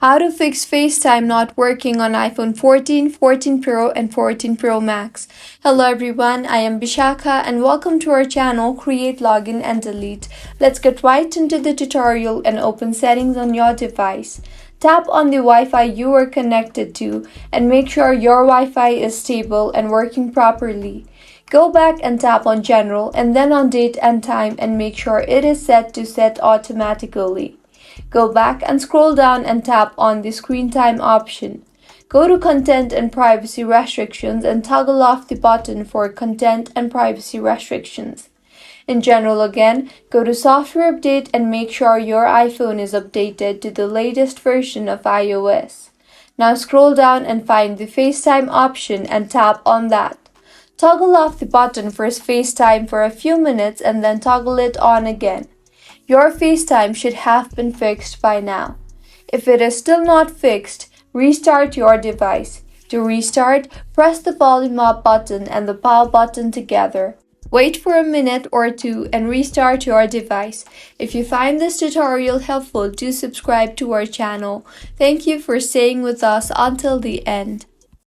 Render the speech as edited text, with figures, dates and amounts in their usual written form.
How to fix FaceTime not working on iPhone 14, 14 Pro, and 14 Pro Max. Hello everyone, I am Bishakha and welcome to our channel Create, Login and Delete. Let's get right into the tutorial and open settings on your device. Tap on the Wi-Fi you are connected to and make sure your Wi-Fi is stable and working properly. Go back and tap on General and then on Date and Time and make sure it is set to set automatically. Go back and scroll down and tap on the Screen Time option. Go to Content and Privacy Restrictions and toggle off the button for Content and Privacy Restrictions. In General again, go to Software Update and make sure your iPhone is updated to the latest version of iOS. Now scroll down and find the FaceTime option and tap on that. Toggle off the button for FaceTime for a few minutes and then toggle it on again. Your FaceTime should have been fixed by now. If it is still not fixed, restart your device. To restart, press the volume up button and the power button together. Wait for a minute or two and restart your device. If you find this tutorial helpful, do subscribe to our channel. Thank you for staying with us until the end.